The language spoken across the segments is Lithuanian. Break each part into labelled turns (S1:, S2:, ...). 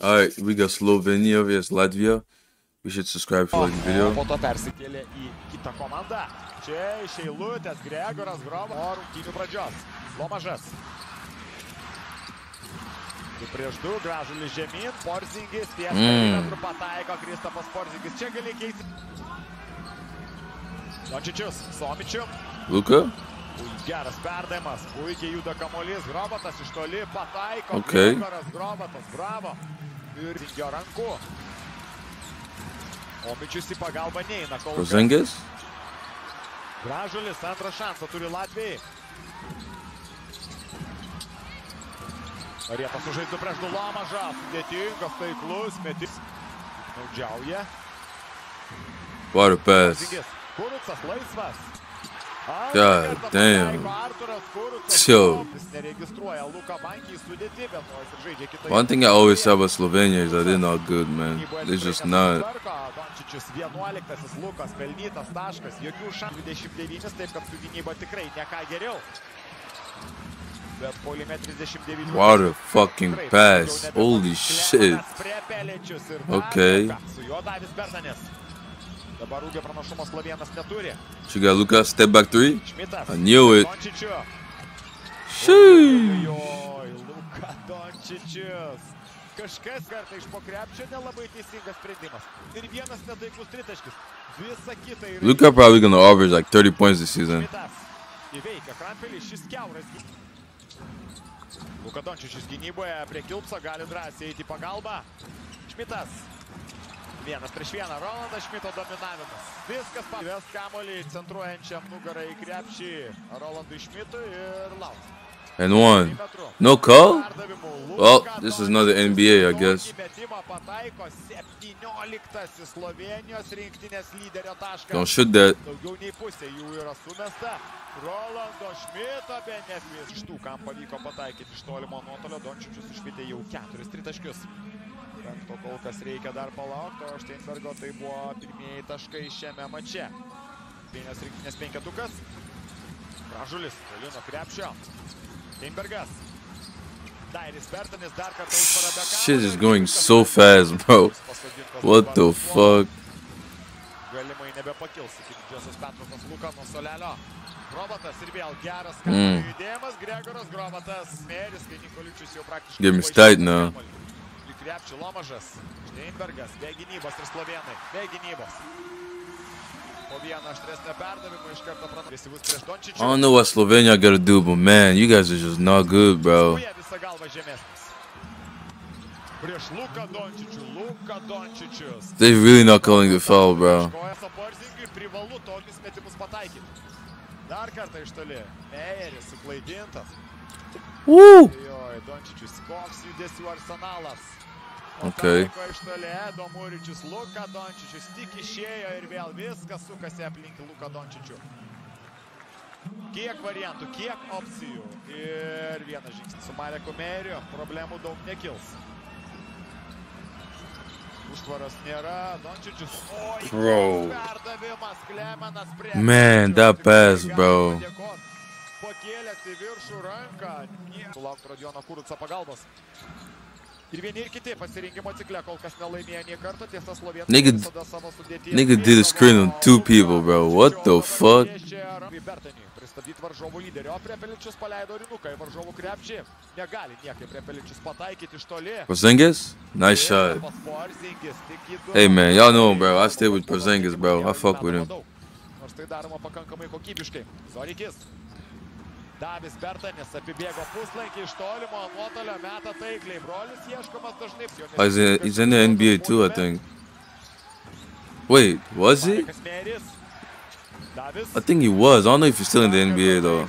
S1: Alright, we got Slovenia vs Latvia. We should subscribe if you like the video.
S2: Po to persikėlė į kitą komandą. Čia iš eilutės Gregoras Gromas. O rungtynių pradžios. Lomažas. 2-2, Gražulis žemyn. Porzingis ties perimetru pataiko. Kristapas Porzingis. Čia gali keisti. Dončičius, Somičiu.
S1: Luka?
S2: Geras perdavimas. Puikiai juda kamuolys. Grobatas iš toli pataiko.
S1: Okay.
S2: Gregoras Grobatas. Bravo. Ir Zingio rankų. Omičius į pagalbą neina.
S1: Porzingis?
S2: Gražulis antrą šansą turi Latvijai. Arietas sužaidų prieš du Lomažą. Sudėtingas, taiklus, metis. Naudžiauja.
S1: What a pass.
S2: Kurucas laisvas.
S1: God damn. Yo. One thing I always say about Slovenia is that they're not good, man. They're just not. What a fucking pass. Holy shit. Okay. She got Luka, step back three. I knew it. Sheesh.
S2: Luka Dončičius. Kažkas kartą iš po krepšio nelabai teisingas sprendimas. Ir vienas netaiklus tritaškis. Visa kita yra.
S1: Luka probably gonna average like 30 points this season.
S2: Įveikia Krampelį, šis kiauras. Luka Dončičius gynyboje prie Kilpso gali drąsiai eiti į pagalbą. Šmitas. Vienas prieš vieną, Rolandas Šmito dominavimas. Viskas pavės kamuolį centruojančiam nugarą į krepšį Rolandui Šmitui ir lauks.
S1: And one. No call? Well, this is another NBA, I guess. Don't shoot that.
S2: Daugiau nei pusė jų yra sumesta. Rolando Šmito benefis. Iš tų, kam pavyko pataikyti iš tolimo nuotolio, Dončičius išvytė jau 4 tritaškius. Penkto kol kas reikia dar palaukti, o Steinbergo tai buvo pirmieji taškai šiame mače. Vienas rinktinės penketukas. Gražulis, toli nuo krepšio. Steinbergas. Dairis Bertanis dar kartą užvara be kamuolio.
S1: Shit is going so fast, bro. What the fuck?
S2: Galimai nebepakils iki didžiosios pertraukos Luka nuo suolelio. Grobatas ir vėl geras kamuolio judėjimas. Gregoras Grobatas. Mėris, kai Nikoličius jau praktiškai...
S1: Get me tight now.
S2: Krepšį Lomažas, Steinbergas, be gynybos ir slovėnai, be gynybos. Po vieną aštresnę perdavimą iš karto pranasyvus prieš Dončičių.
S1: I don't know what Slovenia gotta do, but man, you guys are just not good, bro.
S2: Visa galva žemesnis. Prieš Luka Dončičių, Luka Dončičius.
S1: They really not calling the foul, bro.
S2: Porzingui privalu tokius metimus pataikyti. Dar kartą iš toli. Mejeris suklaidintas.
S1: Woo!
S2: Dončičius, koks judesių arsenalas.
S1: Okay.
S2: Iš toli Edo Muričius, Luka Dončičius tik išėjo ir vėl viskas sukasi aplink Luka Dončičių. Kiek variantų, kiek opcijų ir vienas žingsnis su Mareku Meriu, problemų daug nekils. Užtvaros nėra, Dončičius.
S1: Bro.
S2: Perdavimas, Klemenas prie.
S1: Man, that pass, bro.
S2: Pakėlęs į viršų ranką. Sulaukti Radiono Kuruco pagalbos. Ir vieni ir kiti pasirinkimo cikle kol kas nelaimėjo nei kartą. Tiesa, Slovėnai visada savo sudėtyje.
S1: Nigga did a screen on 2 people, bro. What the fuck?
S2: Pristabdyti varžovų lyderio. Prepeličius paleido Rinuką į varžovų krepšį. Negali niekaip Prepeličius pataikyti iš toli.
S1: Porzingis? Nice shot. Hey, man, y'all know him, bro. I stay with Porzingis, bro. I fuck with him.
S2: Nors tai daroma pakankamai kokybiškai. Zorikis. Davis Bertanis apibėgo puslankį iš tolimo nuotolio, meta taikliai. Brolis ieškomas dažnai.
S1: He's in the NBA too, I think. Wait, was he? I think he was. I don't know if he's still in the NBA though.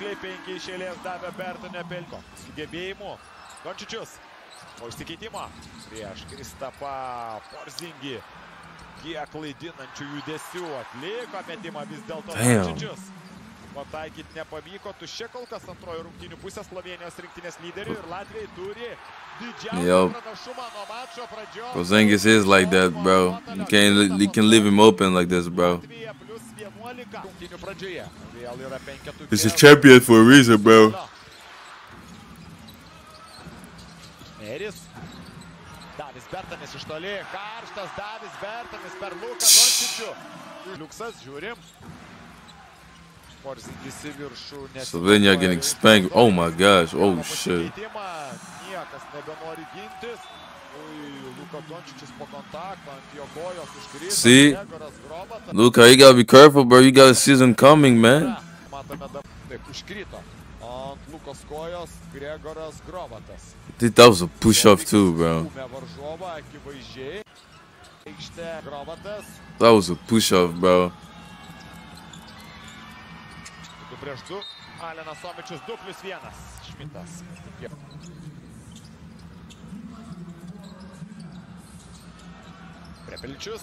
S2: Dončičius. Po išsikeitimo prieš Kristapą Porzingį. Kiek klaidinančių judesių atliko metimą vis dėlto Dončičius. Pataikyti nepavyko, tuščia kol kas antrojo rungtynių pusės Slovėnijos rinktinės lyderių ir Latvijai turi didžiausią pranašumą nuo mačo pradžios.
S1: Porzingis is like that, bro. You can leave him open like this, bro. He's a champion for a reason, bro.
S2: Meris. Davis Bertanis iš toli, karštas Davis Bertanis per Luką Dončičių. Liuksas, žiūrim. Porzingis į viršų.
S1: Slovenia getting spanked. Oh my gosh. Oh shit.
S2: Niekas nebenori gintis. Luka Dončičius po kontakto ant jo kojos užkrito.
S1: See? Luka, you gotta be careful, bro. You got a season coming, man.
S2: Matome dabar. Taip, užkrito. Ant Lukos kojos Gregoras Grobatas.
S1: Dude, that was a push-off too, bro. That was a push-off, bro.
S2: 2-2. Alenas Somičius 2+1. Šmitas. Prepeličius.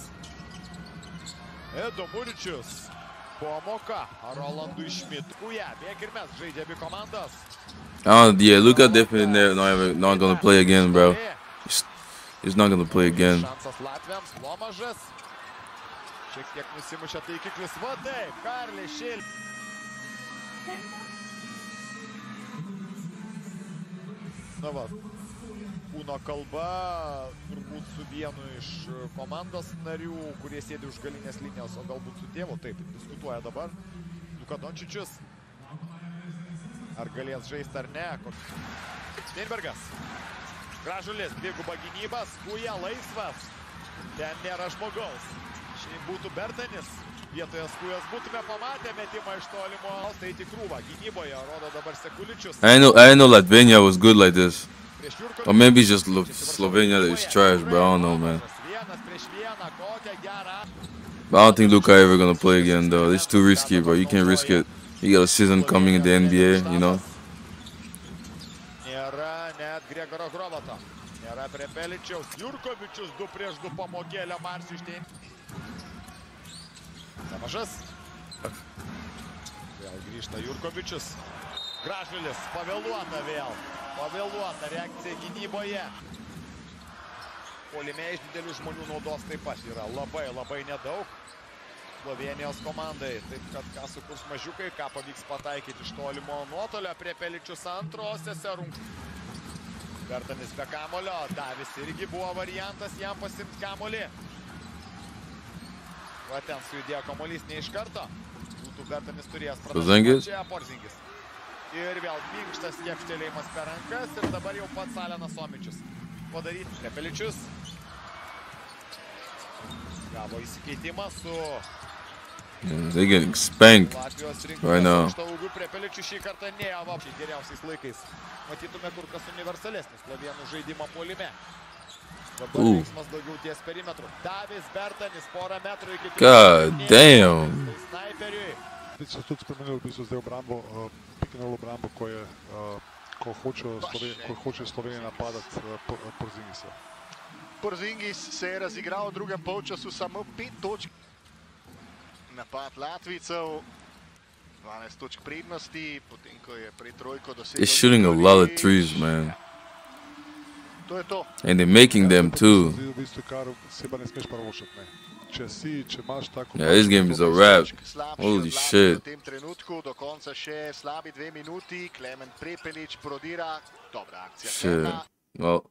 S2: Edo Muričius. Pomoka Rolandui Šmitui. Bėk ir mes, žaidžia abi komandas.
S1: Yeah, Luka definitely not gonna play again, bro. He's not gonna play again.
S2: Šansas Latviams, Lomažas. Šiek tiek nusimušė taikiklis. Va taip, Karli Šil. Na va, kūno kalba turbūt su vienu iš komandos narių, kurie sėdi už galinės linijos, o galbūt su tėvu, taip, diskutuoja dabar. Luka Dončičius. Ar galės žaisti ar ne? Steinbergas. Gražulis, dviguba gynybas, Skuja laisvas. Ten nėra žmogaus. Šiandien būtų Bertanis. Vietoje Skujos būtume pamatę metimą iš tolimo. Tai tik krūva. Gynyboje rodo dabar Sekuličius.
S1: I know Latvia was good like this. Or maybe just Slovenia is trash, bro. I don't know, man. But I don't think Luka ever gonna play again, though. It's too risky, bro. You can't risk it. You got a season coming in the NBA, you know?
S2: Nėra net Gregoro Grobato. Nėra Prepeličiaus. Jurkovičius 2-2 pamokėlė Marsių Štein. Nemažas. Vėl grįžta Jurkovičius. Gražulis. Pavėluota vėl. Pavėluota reakcija gynyboje. Puolime iš didelių žmonių naudos taip pat yra labai nedaug. Slovenijos komandai. Taip, kad ką sukurs mažiukai, ką pavyks pataikyti iš tolimo nuotolio. Prepeličius antrosiose rungtynėse. Bertanis be kamulio. Davis irgi buvo variantas jam pasimti kamulį. Va ten sujudėjo kamuolys ne iš karto. Būtų Bertanis turėjęs
S1: Porzingis.
S2: Porzingis. Ir vėl minkštas kepštelėjimas per rankas. Ir dabar jau pats Alenas Somičius. Padaryti Prepeličius. Gavo įsikeitimą su...
S1: Yeah, they're getting spanked right now.
S2: Prepeličių šį kartą neavo. Geriausiais laikais matytume kur kas universalesnis Slovenų žaidimo puolime. Dabar veiksmas daugiau ties perimetru. Davis Bertanis porą metrų iki...
S1: God damn.
S2: Snaiperiui.
S3: Se tudi spremenil v bistvu zdaj obrambo, pick-and-roll obrambo, ko hoče Slovenija napadati Porzingisa.
S4: Porzingis se je razigral v drugem polčasu samo 5 točk. Napad Latvijcev, 12 točk prednosti, potem ko je pred trojko dosegel...
S1: They're shooting a lot of threes, man.
S4: To je to.
S1: And they're making them too.
S3: V bistvu, kar seba ne smeš pravošati, ne. Če imaš tako...
S1: Yeah, this game is a wrap. Holy shit.
S4: V tem trenutku do konca še slabi 2 minuti. Klemen Prepelič prodira. Dobra akcija.
S1: Shit. Well.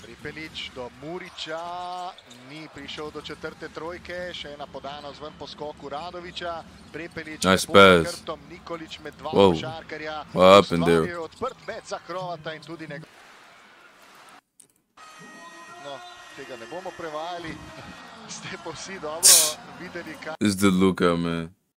S4: Prepelič do Muriča. Ni prišel do četrte trojke. Še ena podano zven po skoku Radoviča. Prepelič
S1: nice pass.
S4: Nikolič med dva
S1: Whoa.
S4: košarkarja.
S1: What happened there?
S4: Odprt met za Krovata in tudi njegov... No, tega ne bomo prevajali. Ste pa vsi dobro videli, kaj...
S1: This is the Luka, man.